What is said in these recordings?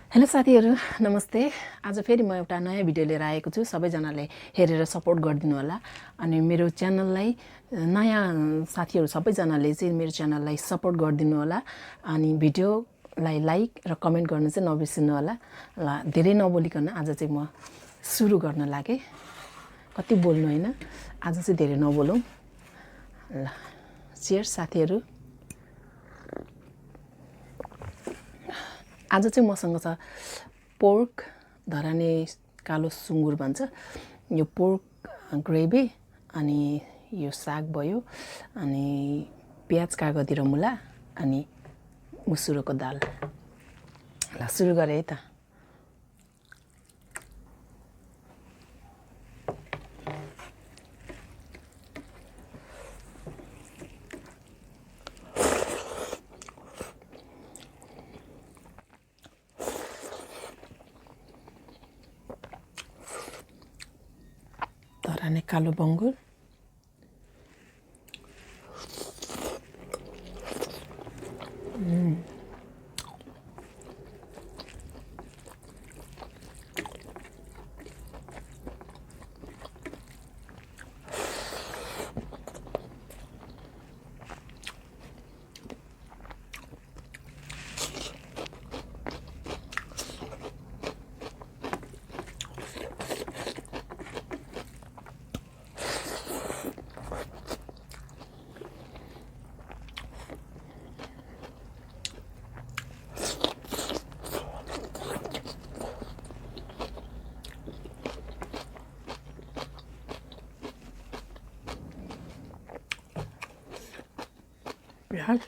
Hello साथीहरू नमस्ते। आज फेरि म एउटा नयाँ भिडियो लिएर आएको छु। सबैजनाले हेरेर सपोर्ट गरिदिनु होला। अनि मेरो च्यानललाई नयाँ साथीहरू सबैजनाले चाहिँ मेरो च्यानललाई सपोर्ट गरिदिनु होला। अनि भिडियोलाई लाइक र कमेन्ट गर्नु चाहिँ नबिर्सिनु होला। ल धेरै नबोलिकन आज चाहिँ म सुरु गर्न लागेँ। कति बोल्नु हैन, आज चाहिँ धेरै नबोलौँ। ल चियर्स साथीहरू। आज चाहिँ मसँग छ पोर्क, धराने कालो सुँगुर भन्छ, यो पोर्क ग्रेभी, अनि यो साग भयो, अनि प्याज कागती र मुला, अनि मुसुरोको दाल। ल सुरु गरे है त। धराने कालो बङ्गुर, प्याज,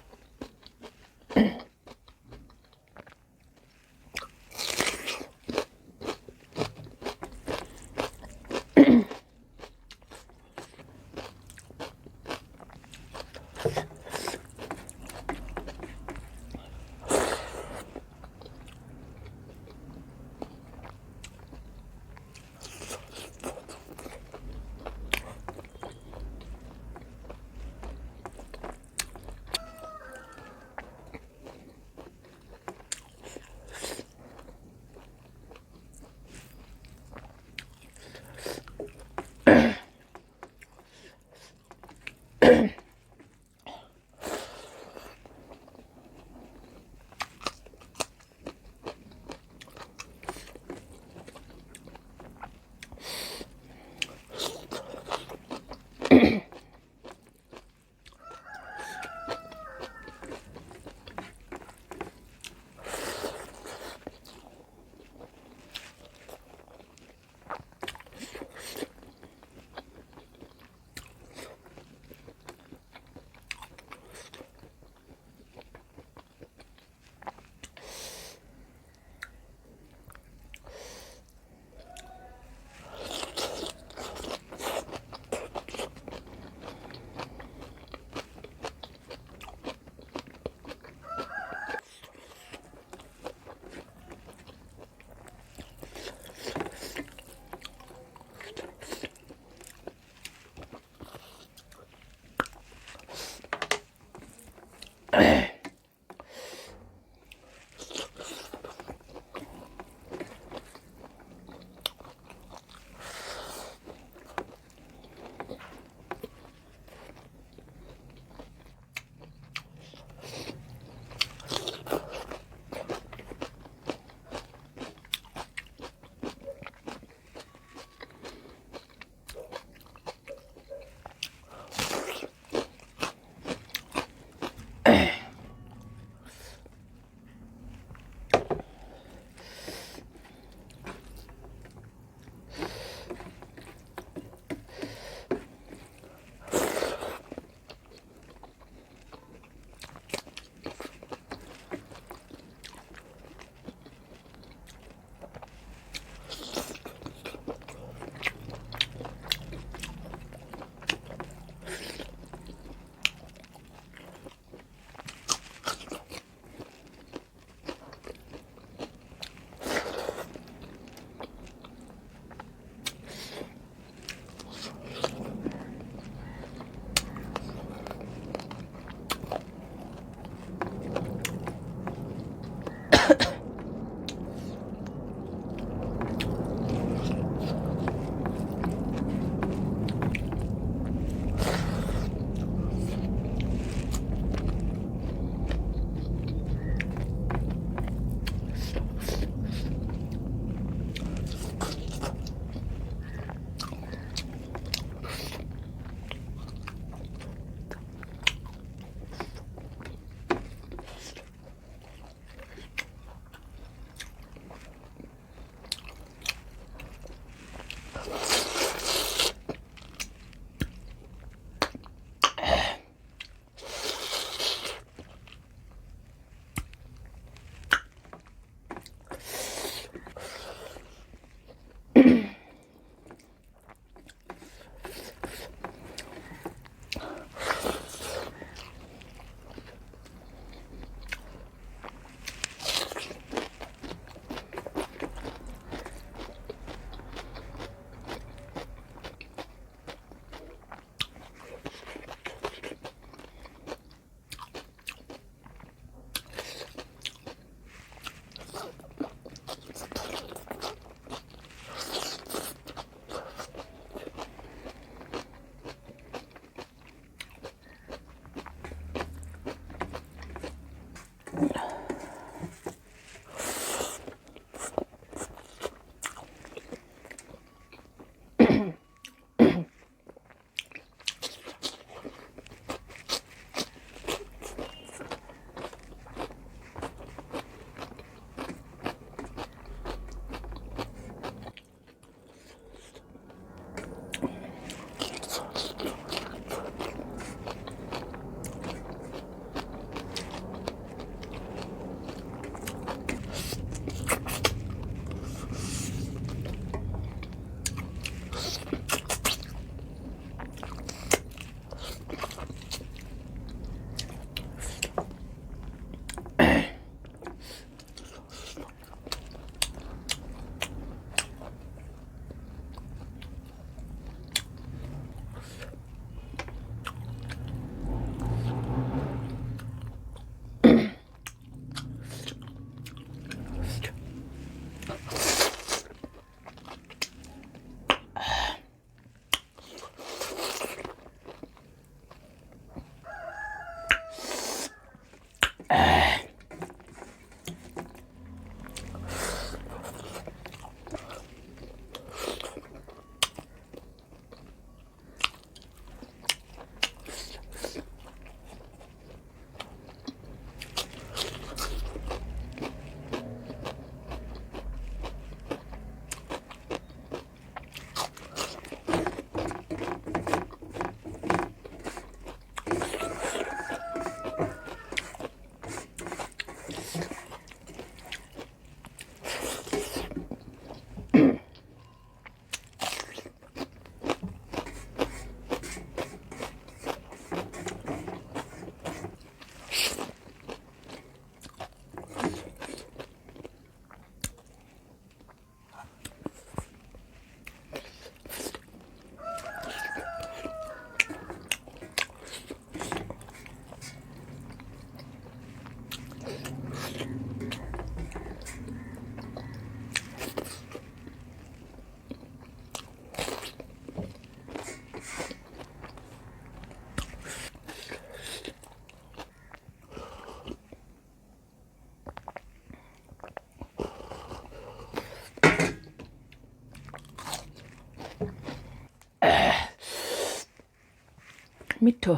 मिठो।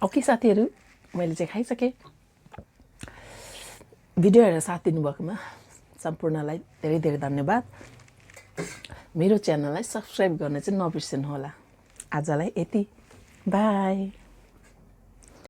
ओके साथीहरू, मैले चाहिँ खाइसकेँ। भिडियो हेरेर साथ दिनुभएकोमा सम्पूर्णलाई धेरै धेरै धन्यवाद। मेरो च्यानललाई सब्सक्राइब गर्न चाहिँ नबिर्सनु होला। आजलाई यति, बाई।